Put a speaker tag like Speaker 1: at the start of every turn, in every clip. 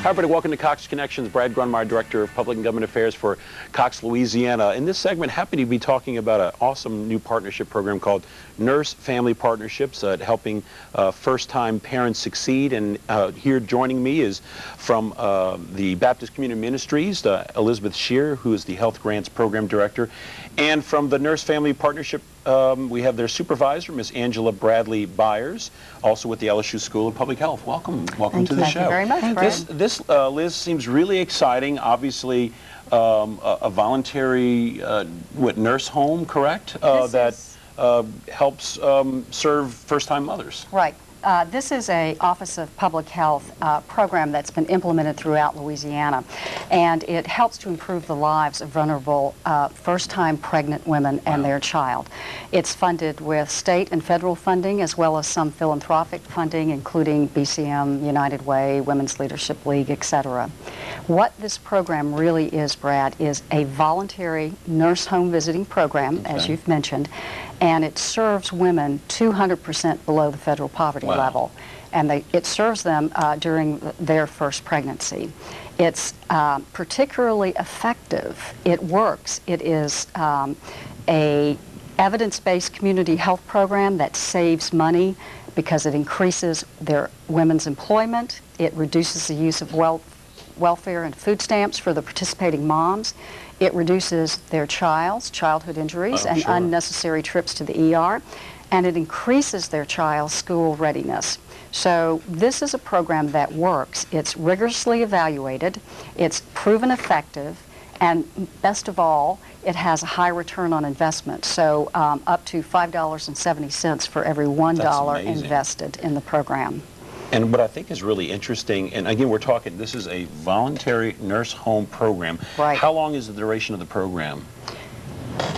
Speaker 1: Hi, everybody. Welcome to Cox Connections. Brad Grunmeyer, Director of Public and Government Affairs for Cox, Louisiana. In this segment, happy to be talking about an awesome new partnership program called Nurse-Family Partnerships, helping first-time parents succeed. And here joining me is from the Baptist Community Ministries, Elizabeth Shear, who is the Health Grants Program Director. And from the Nurse-Family Partnership, we have their supervisor, Ms. Angela Bradley Byers, also with the LSU School of Public Health. Welcome to the show.
Speaker 2: Thank you very much.
Speaker 1: This Liz, seems really exciting. Obviously, a voluntary nurse home, correct? That helps serve first-time mothers.
Speaker 2: Right. This is a Office of Public Health program that's been implemented throughout Louisiana, and it helps to improve the lives of vulnerable first-time pregnant women and their child. It's funded with state and federal funding as well as some philanthropic funding, including BCM, United Way, Women's Leadership League, etc. What this program really is, Brad, is a voluntary nurse home visiting program, as you've mentioned, and it serves women 200% below the federal poverty level, and it serves them during their first pregnancy. It's particularly effective. It works. It is a evidence-based community health program that saves money because it increases their women's employment. It reduces the use of welfare and food stamps for the participating moms. It reduces their childhood injuries and unnecessary trips to the ER, and it increases their child's school readiness. So this is a program that works. It's rigorously evaluated, it's proven effective, and best of all, it has a high return on investment. So up to $5.70 for every $1 invested in the program.
Speaker 1: And what I think is really interesting, and again, we're talking, this is a voluntary nurse home program.
Speaker 2: Right.
Speaker 1: How long is the duration of the program?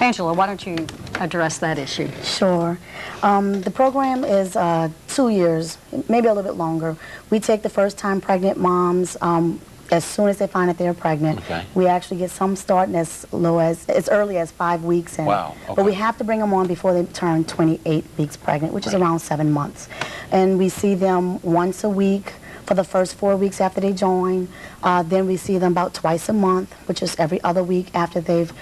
Speaker 2: Angela, why don't you address that issue?
Speaker 3: Sure. The program is 2 years, maybe a little bit longer. We take the first-time pregnant moms as soon as they find that they're pregnant.
Speaker 1: Okay.
Speaker 3: We actually get some starting as early as 5 weeks in.
Speaker 1: Wow. Okay.
Speaker 3: But we have to bring them on before they turn 28 weeks pregnant, which is around 7 months. And we see them once a week for the first 4 weeks after they join. Then we see them about twice a month, which is every other week after they've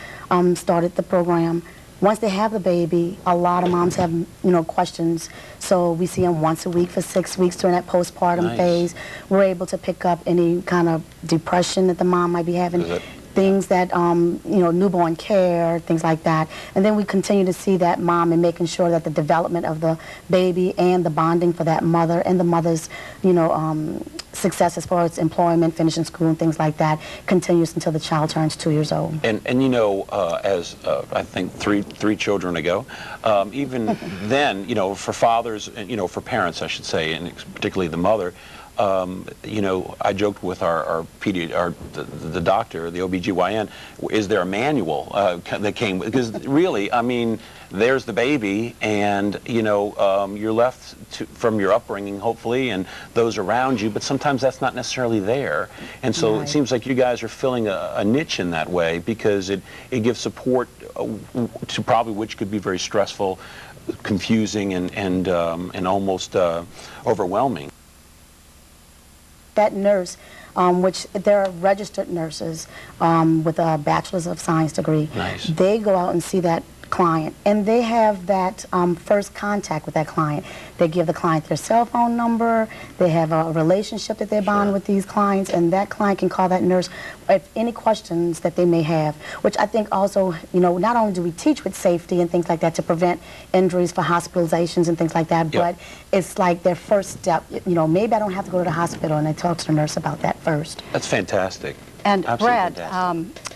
Speaker 3: started the program. Once they have the baby, a lot of moms have, questions. So we see them once a week for 6 weeks during that postpartum phase. We're able to pick up any kind of depression that the mom might be having. Things that, newborn care, things like that. And then we continue to see that mom and making sure that the development of the baby and the bonding for that mother and the mother's, success as far as employment, finishing school and things like that continues until the child turns 2 years old.
Speaker 1: And as I think three children ago, even then, for fathers, for parents, I should say, and particularly the mother, I joked with the doctor, the OBGYN, is there a manual that came? Because really, I mean, there's the baby, and, you're left from your upbringing, hopefully, and those around you, but sometimes that's not necessarily there. And so it seems like you guys are filling a niche in that way, because it gives support to probably which could be very stressful, confusing, and almost overwhelming.
Speaker 3: That nurse, which they're registered nurses with a Bachelor's of Science degree, they go out and see that client, and they have that first contact with that client. They give the client their cell phone number, they have a relationship that they bond with these clients, and that client can call that nurse if any questions that they may have, which I think also, not only do we teach with safety and things like that to prevent injuries for hospitalizations and things like that, but it's like their first step. Maybe I don't have to go to the hospital, and I talk to the nurse about that first.
Speaker 1: That's fantastic.
Speaker 2: And Brad,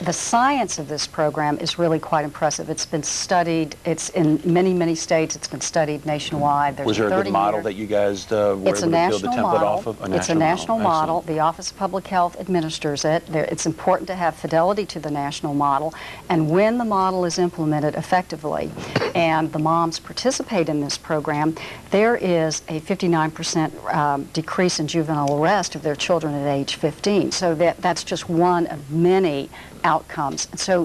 Speaker 2: the science of this program is really quite impressive. It's been studied. It's in many, many states. It's been studied nationwide.
Speaker 1: Was there a good model that you guys were able to build the template off of?
Speaker 2: It's a national model. The Office of Public Health administers it. It's important to have fidelity to the national model. And when the model is implemented effectively and the moms participate in this program, there is a 59% decrease in juvenile arrest of their children at age 15. So that's just one of many outcomes. So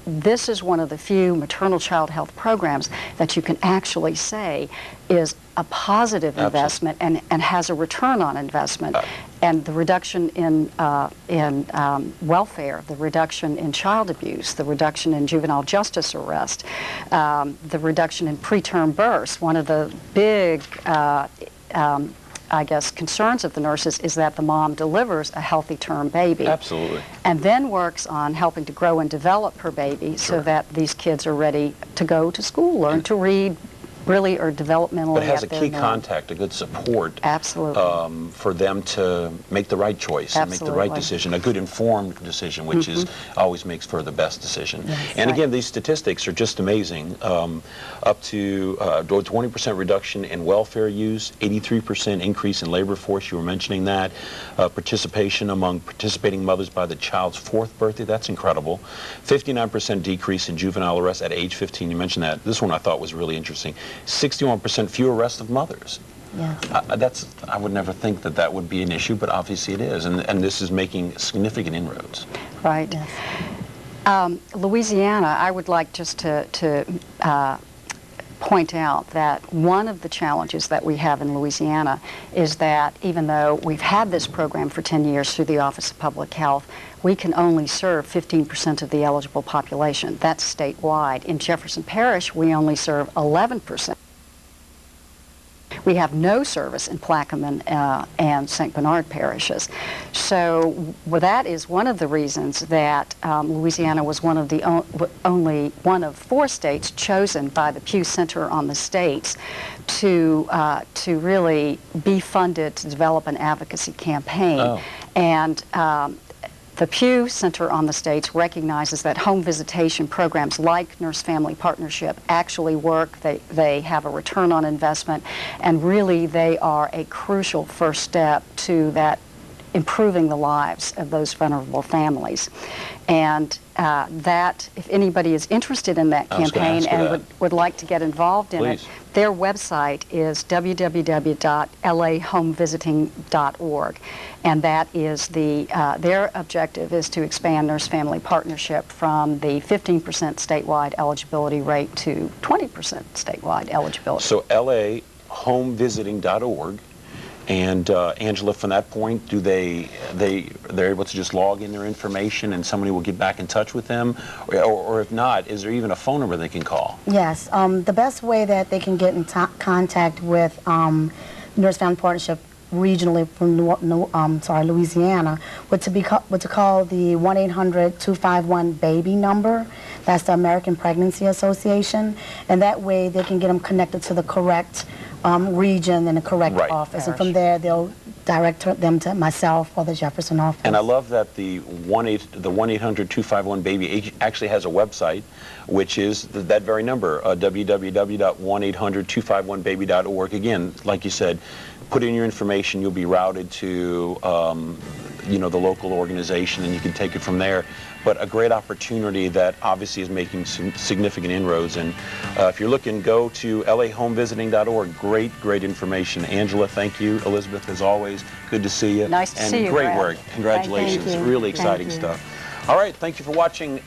Speaker 2: this is one of the few maternal child health programs that you can actually say is a positive investment and has a return on investment. And the reduction in welfare, the reduction in child abuse, the reduction in juvenile justice arrest, the reduction in preterm births. One of the big I guess, concerns of the nurses is that the mom delivers a healthy term baby.
Speaker 1: Absolutely.
Speaker 2: And then works on helping to grow and develop her baby so that these kids are ready to go to school, learn to read, really, or developmentally.
Speaker 1: But it has a key contact, a good support.
Speaker 2: Absolutely.
Speaker 1: For them to make the right choice and make the right decision, a good informed decision, which is always makes for the best decision.
Speaker 3: Yes,
Speaker 1: and again, these statistics are just amazing. Up to 20% reduction in welfare use, 83% increase in labor force, you were mentioning that. Participation among participating mothers by the child's 4th birthday, that's incredible. 59% decrease in juvenile arrests at age 15, you mentioned that. This one I thought was really interesting. 61% fewer arrests of mothers.
Speaker 3: Yes.
Speaker 1: I would never think that that would be an issue, but obviously it is, and this is making significant inroads.
Speaker 2: Right.
Speaker 3: Yes.
Speaker 2: Louisiana, I would like just to point out that one of the challenges that we have in Louisiana is that even though we've had this program for 10 years through the Office of Public Health, we can only serve 15% of the eligible population. That's statewide. In Jefferson Parish, we only serve 11%. We have no service in Plaquemine and St. Bernard parishes. So that is one of the reasons that Louisiana was one of the only one of 4 states chosen by the Pew Center on the States to really be funded to develop an advocacy campaign. And the Pew Center on the States recognizes that home visitation programs like Nurse-Family Partnership actually work. They have a return on investment, and really they are a crucial first step to that improving the lives of those vulnerable families. And that, if anybody is interested in that campaign and would like to get involved in it, their website is www.lahomevisiting.org. And that is their objective is to expand Nurse-Family Partnership from the 15% statewide eligibility rate to 20% statewide eligibility.
Speaker 1: So lahomevisiting.org. And Angela, from that point, they're able to just log in their information and somebody will get back in touch with them? Or if not, is there even a phone number they can call?
Speaker 3: Yes. The best way that they can get in contact with Nurse-Family Partnership regionally from Louisiana would to call the 1-800-251-BABY number. That's the American Pregnancy Association. And that way they can get them connected to the correct region and the correct office. And from there, they'll direct them to myself or the Jefferson office.
Speaker 1: And I love that the 1-800-251-BABY actually has a website, which is that very number, www.1-800-251-BABY.org. Again, like you said, put in your information, you'll be routed to the local organization, and you can take it from there. But a great opportunity that obviously is making some significant inroads. And if you're looking, go to lahomevisiting.org. Great information. Angela, thank you. Elizabeth, as always, good to see you.
Speaker 2: Nice to see you,
Speaker 1: great
Speaker 2: Brad.
Speaker 1: work. Congratulations.
Speaker 3: Thank you.
Speaker 1: Really exciting stuff. All right, thank you for watching.